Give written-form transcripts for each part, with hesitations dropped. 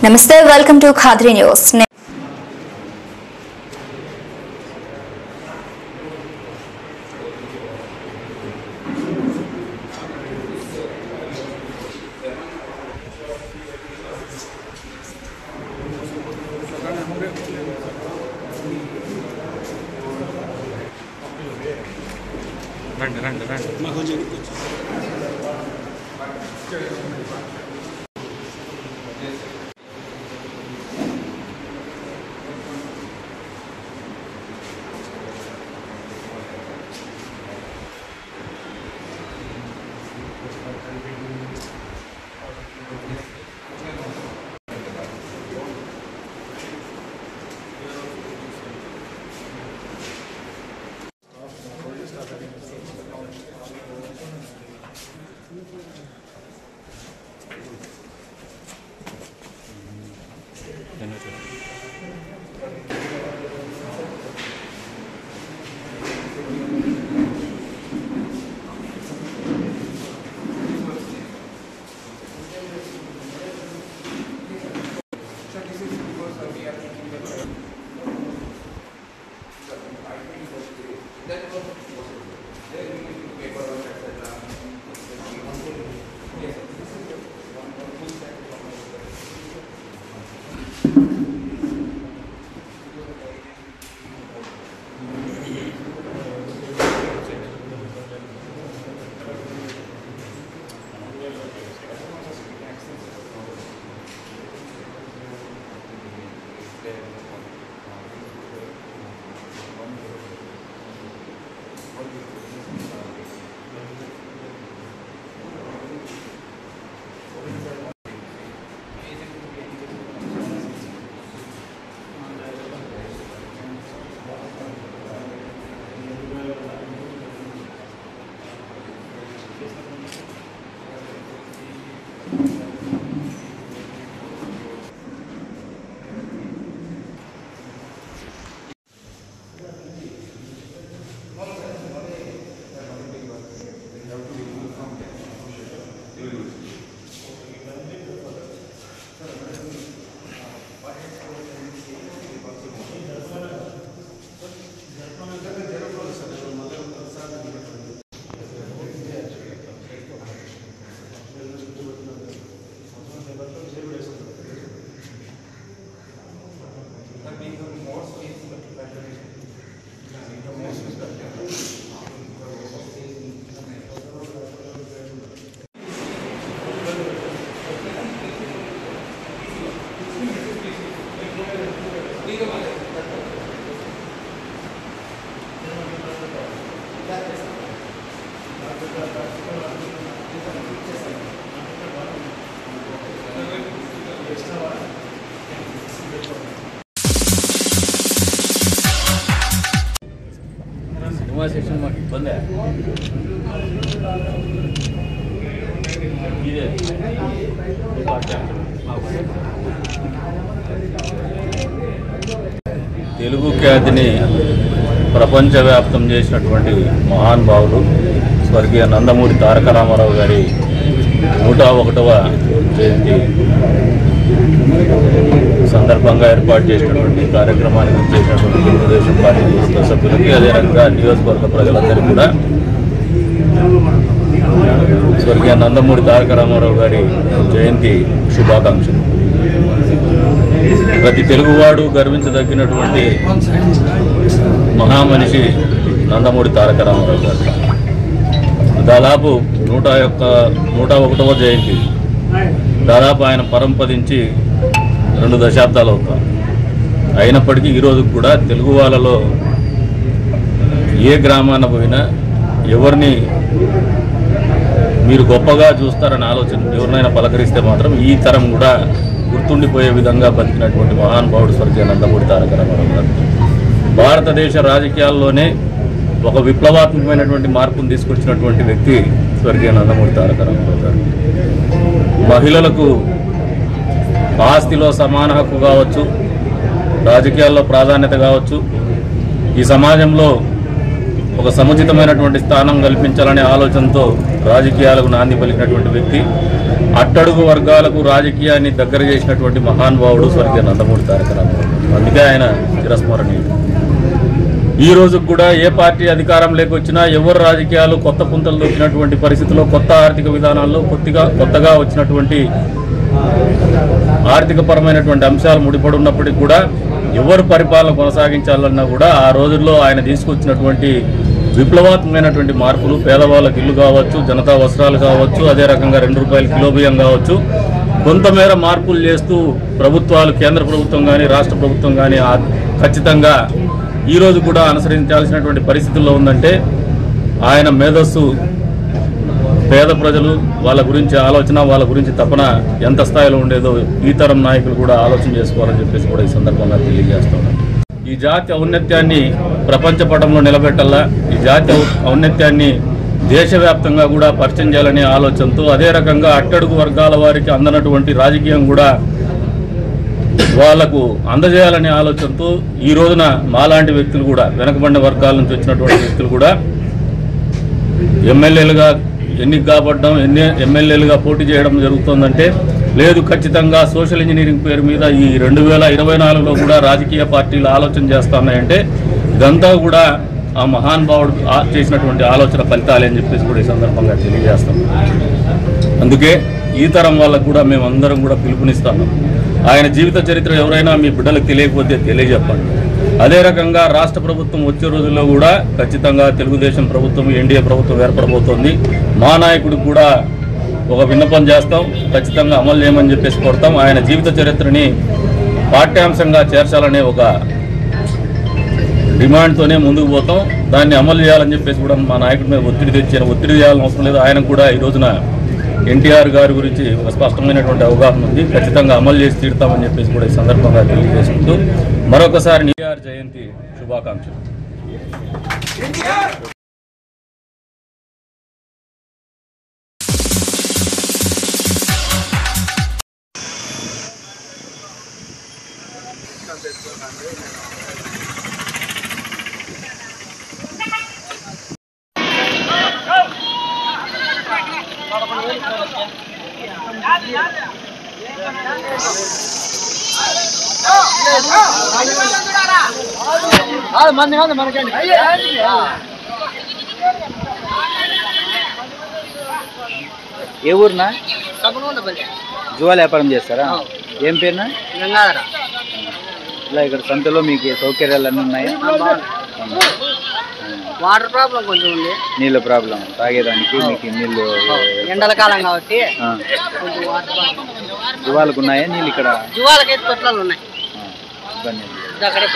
Namaste, welcome to Khadri News. Section में बंद है తెలుగు ఖ్యాతిని ప్రపంచవ్యాప్తం చేసినటువంటి మహానుభావులు స్వర్గీయ నందమూరి తారక రామారావు గారి 101వ జయంతి సందర్భంగా ఏర్పాటు చేసినటువంటి కార్యక్రమానికి చేసినటువంటి తెలుగుదేశం పార్టీ కుటుంబ సభ్యులకి అదేవిధంగా నియోజకవర్గ ప్రజలందరికీ కూడా స్వర్గీయ నందమూరి తారక రామారావు గారి జయంతి శుభాకాంక్షలు. ప్రతి తెలుగువాడు గర్వించదగినటువంటి మహామనిషి నందమూరి తారక రామారావు గారు. దాదాపు 101వ జయంతి దాదాపు ఆయన పరంపదించి 2 దశాబ్దాలు అవుతాం. అయినప్పటికీ ఈరోజు కూడా తెలుగు వాళ్ళలో ఏ గ్రామాన పోయినా ఎవరిని మీరు గొప్పగా చూస్తారని ఆలోచన ఎవరినైనా పలకరిస్తే మాత్రం ఈ తరం కూడా గుర్తుండిపోయే విధంగా బతికినటువంటి మహానుభావుడు స్వర్గీయ నందమూరి తారక రామారావు గారు. భారతదేశ రాజకీయాల్లోనే ఒక విప్లవాత్మకమైనటువంటి మార్పును తీసుకొచ్చినటువంటి వ్యక్తి స్వర్గీయ నందమూరి తారక రామారావు గారు. మహిళలకు ఆస్తిలో సమాన హక్కు కావచ్చు, రాజకీయాల్లో ప్రాధాన్యత కావచ్చు, ఈ సమాజంలో ఒక సముచితమైనటువంటి స్థానం కల్పించాలనే ఆలోచనతో రాజకీయాలకు నాంది పలికినటువంటి వ్యక్తి. అట్టడుగు వర్గాలకు రాజకీయాన్ని దగ్గర చేసినటువంటి మహానుభావుడు స్వర్గీయ నందమూరి తారక రామారావు. అందుకే ఆయన చిరస్మరణీయుడు. ఈ రోజు కూడా ఏ పార్టీ అధికారంలోకి వచ్చినా ఎవరు రాజకీయాలు కొత్త పుంతలు దొక్కినటువంటి పరిస్థితుల్లో, కొత్త ఆర్థిక విధానాల్లో కొత్తగా వచ్చినటువంటి ఆర్థిక పరమైనటువంటి అంశాలు ముడిపడి ఉన్నప్పటికీ కూడా ఎవరు పరిపాలన కొనసాగించాలన్నా కూడా ఆ రోజుల్లో ఆయన తీసుకొచ్చినటువంటి విప్లవాత్మకమైనటువంటి మార్పులు, పేదవాళ్ళకి ఇల్లు కావచ్చు, జనతా వస్త్రాలు కావచ్చు, అదే రకంగా ₹2 కిలో బియ్యం కావచ్చు, కొంతమేర మార్పులు చేస్తూ ప్రభుత్వాలు, కేంద్ర ప్రభుత్వం కానీ రాష్ట్ర ప్రభుత్వం కానీ ఖచ్చితంగా ఈరోజు కూడా అనుసరించాల్సినటువంటి పరిస్థితుల్లో ఉందంటే ఆయన మేధస్సు, పేద ప్రజలు వాళ్ళ గురించి ఆలోచన, వాళ్ళ గురించి తపన ఎంత స్థాయిలో ఉండేదో ఈ తరం నాయకులు కూడా ఆలోచన చేసుకోవాలని చెప్పేసి కూడా ఈ సందర్భంగా తెలియజేస్తున్నాను. ఈ జాతి ఔన్నత్యాన్ని ప్రపంచ పటంలో నిలబెట్టాలా, ఈ జాతి ఔన్నత్యాన్ని దేశవ్యాప్తంగా కూడా పరిచయం చేయాలనే ఆలోచనతో, అదే రకంగా అట్టడుగు వర్గాల వారికి అందనటువంటి రాజకీయం కూడా వాళ్లకు అందజేయాలనే ఆలోచనతో ఈ రోజున మాలాంటి వ్యక్తులు కూడా, వెనకబడిన వర్గాల నుంచి వచ్చినటువంటి వ్యక్తులు కూడా ఎమ్మెల్యేలుగా ఎన్నిక కాబడ్డం, ఎమ్మెల్యేలుగా పోటీ చేయడం జరుగుతుందంటే లేదు, ఖచ్చితంగా సోషల్ ఇంజనీరింగ్ పేరు మీద ఈ 2024లో కూడా రాజకీయ పార్టీలు ఆలోచన చేస్తున్నాయంటే ఇదంతా కూడా ఆ మహానుభావుడు చేసినటువంటి ఆలోచన ఫలితాలే అని చెప్పేసి కూడా ఈ సందర్భంగా తెలియజేస్తాం. అందుకే ఈ తరం వాళ్ళకు కూడా మేమందరం కూడా పిలుపునిస్తాము. ఆయన జీవిత చరిత్ర ఎవరైనా మీ బిడ్డలకు తెలియకపోతే తెలియజెప్పండి. అదే రకంగా రాష్ట్ర ప్రభుత్వం వచ్చే రోజుల్లో కూడా ఖచ్చితంగా తెలుగుదేశం ప్రభుత్వం, ఎన్డీఏ ప్రభుత్వం ఏర్పడబోతోంది. మా నాయకుడికి కూడా ఒక విన్నపం చేస్తాం, ఖచ్చితంగా అమలు చేయమని చెప్పేసి కోరుతాం. ఆయన జీవిత చరిత్రని పాఠ్యాంశంగా చేర్చాలనే ఒక డిమాండ్తోనే ముందుకు పోతాం. దాన్ని అమలు చేయాలని చెప్పేసి కూడా మా నాయకుడి మీద ఒత్తిడి చేయాలని అవసరం లేదు. ఆయన కూడా ఈ రోజున ఎన్టీఆర్ గారి గురించి ఒక స్పష్టమైనటువంటి అవగాహన ఉంది, ఖచ్చితంగా అమలు చేసి తీరుతామని చెప్పేసి కూడా ఈ సందర్భంగా తెలియజేసుకుంటూ మరొకసారి ఎన్టీఆర్ జయంతి శుభాకాంక్షలు. ఏ ఊరునా? జువాల వ్యాపారం చేస్తారా? ఏం పేరునా? గంగాధర. ఇలా ఇక్కడ సంతలో మీకు సౌకర్యాలు అన్నీ ఉన్నాయా? వాటర్ ప్రాబ్లం కొంచెం ఉంది, నీళ్ళ ప్రాబ్లం, తాగేదానికి మీకు నీళ్ళు ఎండల కాలం కాబట్టి జువాలకు ఉన్నాయా నీళ్ళు? ఇక్కడ జువాలకైతే తొట్లాలు ఉన్నాయి. అక్కడే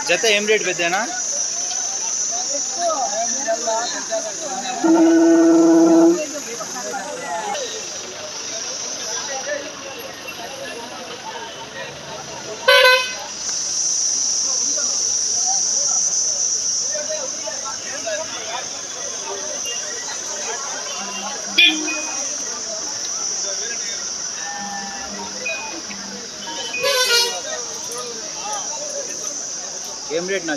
జత ఏం రేట్ పెద్దనా? ఏం రేట్ నా?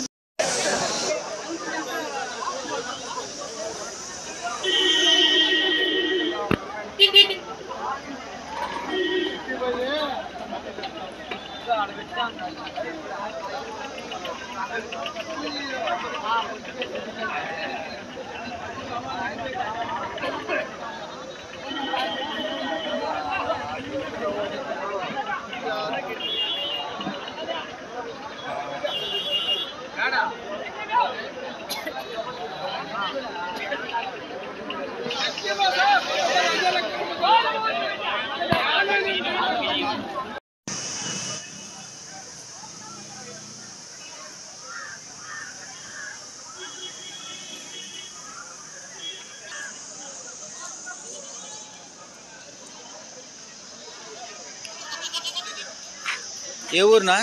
ఏ ఊరునా?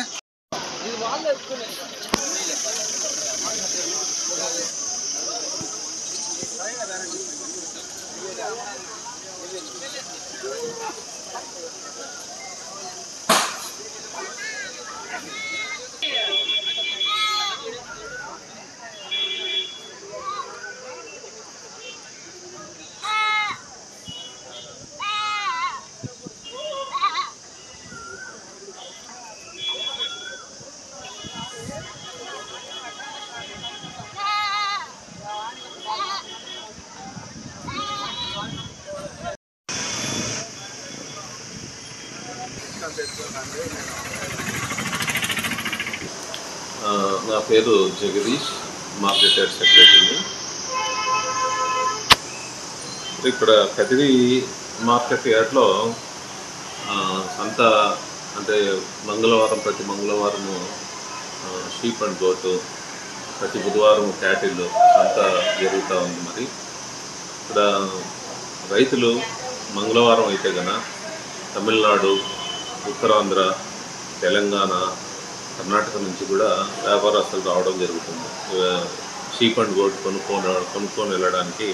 నా పేరు జగదీష్, మార్కెట్ యార్డ్ సెక్రటరీని. ఇక్కడ కదిరి మార్కెట్ యార్డ్లో సంత అంటే ప్రతి మంగళవారము షీప్ అండ్ గోటు, ప్రతి బుధవారం క్యాటిల్ సంత జరుగుతూ ఉంది. మరి ఇక్కడ రైతులు మంగళవారం అయితే కనుక తమిళనాడు, ఉత్తరాంధ్ర, తెలంగాణ, కర్ణాటక నుంచి కూడా వ్యాపారస్తులు రావడం జరుగుతుంది. షీప్ అండ్ గోట్ కొనుక్కొని వెళ్ళడానికి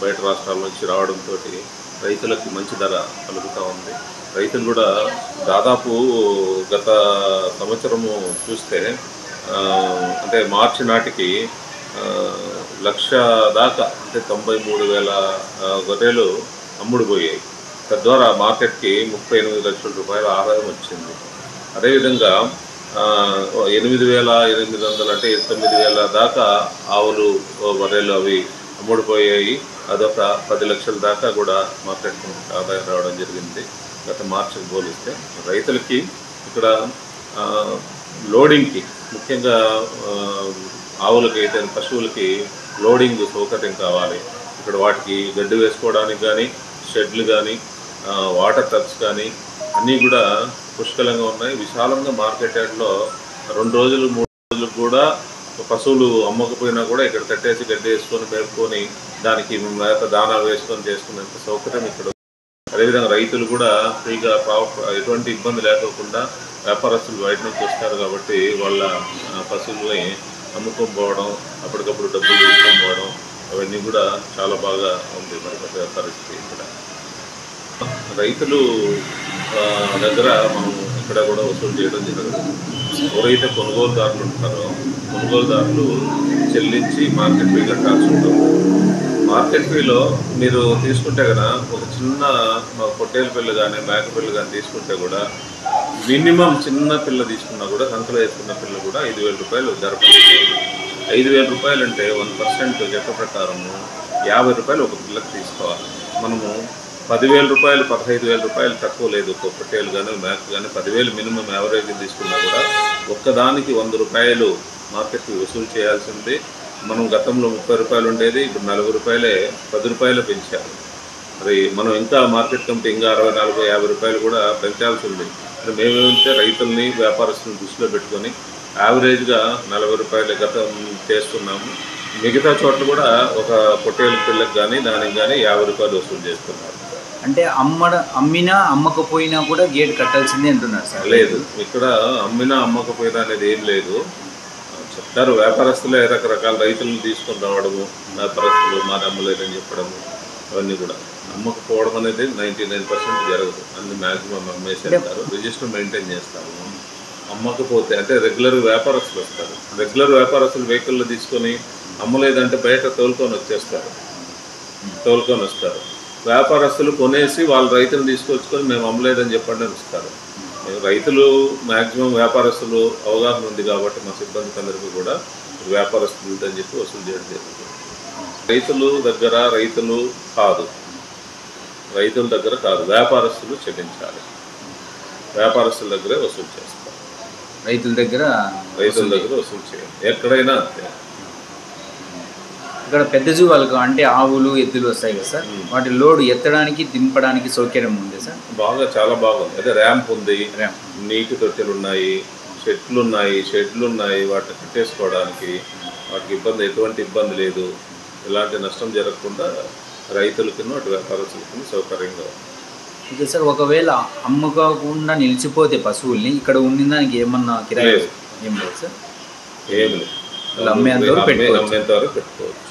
బయట రాష్ట్రాల నుంచి రావడంతో రైతులకి మంచి ధర కలుగుతూ ఉంది. రైతులు కూడా దాదాపు గత సంవత్సరము చూస్తే అంటే మార్చి నాటికి 1,00,000 దాకా అంటే 93,000 గొర్రెలు అమ్ముడుపోయాయి. తద్వారా మార్కెట్కి 38 లక్షల రూపాయల ఆదాయం వచ్చింది. అదేవిధంగా 8,800 అంటే 9,000 దాకా ఆవులు, బర్రెలు అవి అమ్ముడుపోయాయి. అదొక 10 లక్షల దాకా కూడా మార్కెట్ ఆదాయం రావడం జరిగింది గత మార్చికి పోలిస్తే. రైతులకి ఇక్కడ లోడింగ్కి ముఖ్యంగా ఆవులకి అయితే పశువులకి లోడింగ్ సౌకర్యం కావాలి. ఇక్కడ వాటికి గడ్డి వేసుకోవడానికి కానీ, షెడ్లు కానీ, వాటర్ టబ్స్ కానీ అన్నీ కూడా పుష్కలంగా ఉన్నాయి. విశాలంగా మార్కెట్ యార్డ్లో 2 రోజులు 3 రోజులు కూడా పశువులు అమ్మకపోయినా కూడా ఇక్కడ కట్టేసి గడ్డి వేసుకొని మేపుకొని దానికి మేత దానాలు వేసుకొని చేసుకునేంత సౌకర్యం ఇక్కడ. అదేవిధంగా రైతులు కూడా ఫ్రీగా ఎటువంటి ఇబ్బంది లేకోకుండా వ్యాపారస్తులు బయట నుంచి వస్తారు కాబట్టి వాళ్ళ పశువుల్ని అమ్ముకొని పోవడం, అప్పటికప్పుడు డబ్బులు తీసుకొని పోవడం అవన్నీ కూడా చాలా బాగా ఉంది మరి పరిస్థితి ఇక్కడ. రైతులు దగ్గర మనం ఇక్కడ కూడా వసూలు చేయడం జరుగుతుంది. ఎవరైతే కొనుగోలుదారులు ఉంటారో కొనుగోలుదారులు చెల్లించి మార్కెట్ ఫీ కట్టాల్సి ఉంటుంది. మార్కెట్ ఫీలో మీరు తీసుకుంటే కదా ఒక చిన్న పొట్టేలు పిల్ల కానీ మేక పిల్ల కానీ తీసుకుంటే కూడా మినిమం చిన్న పిల్ల తీసుకున్నా కూడా సంతలో వేసుకున్న పిల్ల కూడా 5,000 రూపాయలు ధర పడుతుంది. 5,000 రూపాయలు అంటే 1% చట్ట ప్రకారము 50 రూపాయలు ఒక పిల్లకి తీసుకోవాలి. మనము 10,000 రూపాయలు 15,000 రూపాయలు తక్కువ లేదు. ఒక పొట్టేలు కానీ మేక కానీ 10,000 మినిమం యావరేజ్ తీసుకున్నా కూడా ఒక్కదానికి 100 రూపాయలు మార్కెట్కి వసూలు చేయాల్సింది. మనం గతంలో 30 రూపాయలు ఉండేది, ఇప్పుడు 40 రూపాయలే, 10 రూపాయలు పెంచారు. మరి మనం ఇంకా మార్కెట్ కమిటీ ఇంకా 60, 40, 50 రూపాయలు కూడా పెంచాల్సి ఉంది. మేమేమంటే రైతుల్ని వ్యాపారస్తులను దృష్టిలో పెట్టుకొని యావరేజ్గా 40 రూపాయలు గతం చేస్తున్నాము. మిగతా చోట్ల కూడా ఒక పొట్టేలు పిల్లకి కానీ దానికి కానీ 50 రూపాయలు వసూలు చేస్తున్నారు. అంటే అమ్మినా అమ్మకపోయినా కూడా గేట్ కట్టాల్సిందే అంటున్నారు సార్? లేదు, ఇక్కడ అమ్మినా అమ్మకపోయినా అనేది ఏం లేదు. చెప్తారు వ్యాపారస్తులే రకరకాల రైతులను తీసుకొని రావడము, వ్యాపారస్తులు మాది అమ్మలేదని చెప్పడము, అవన్నీ కూడా. అమ్మకపోవడం అనేది 99% జరగదు. అన్ని మ్యాక్సిమం అమ్మేసేస్తారు. రిజిస్టర్ మెయింటైన్ చేస్తాము. అమ్మకపోతే అంటే రెగ్యులర్ వ్యాపారస్తులు వస్తారు. రెగ్యులర్ వ్యాపారస్తులు వెహికల్లో తీసుకొని అమ్మలేదంటే బయట తోలుకొని వస్తారు. వ్యాపారస్తులు కొనేసి వాళ్ళ రైతులు తీసుకొచ్చుకొని మేము అమ్మలేదని చెప్పండి అని ఇస్తారు. రైతులు మ్యాక్సిమం వ్యాపారస్తులు అవగాహన ఉంది కాబట్టి మా సిబ్బందికి అందరికీ కూడా వ్యాపారస్తులు అని చెప్పి వసూలు చేయడం జరుగుతుంది. రైతుల దగ్గర కాదు, వ్యాపారస్తులు చెల్లించాలి. వ్యాపారస్తుల దగ్గరే వసూలు చేస్తారు. రైతుల దగ్గర వసూలు చేయాలి. ఎక్కడైనా ఇక్కడ పెద్ద జూ వాళ్ళకు అంటే ఆవులు ఎద్దులు వస్తాయి కదా సార్, వాటి లోడ్ ఎత్తడానికి దింపడానికి సౌకర్యం ఉంది సార్? చాలా బాగుంది. అదే ర్యాంప్ ఉంది, నీటి తొట్టెలు ఉన్నాయి, షెడ్లు ఉన్నాయి. వాటిని కట్టేసుకోవడానికి వాటికి ఎటువంటి ఇబ్బంది లేదు. ఎలాంటి నష్టం జరగకుండా రైతులకి అటు వ్యాపారస్తులకి సౌకర్యంగా ఉంది. ఓకే సార్, ఒకవేళ అమ్ముకోకుండా నిలిచిపోతే పశువుల్ని ఇక్కడ ఉండడానికి ఏమన్నా కిరాయి ఏం లేదు సార్? ఏం లేదు, అమ్మేంత వరకు పెట్టుకోవచ్చు.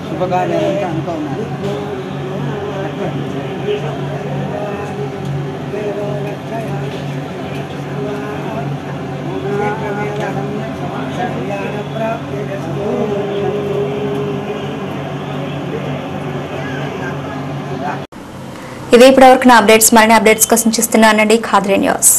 శుభకార్యాలంతా అనుకున్నారు. ఇవి ఇప్పటివరకు నా అప్డేట్స్. మరిన్ని అప్డేట్స్ కోసం చూస్తున్నానండి ఖాద్రి న్యూస్.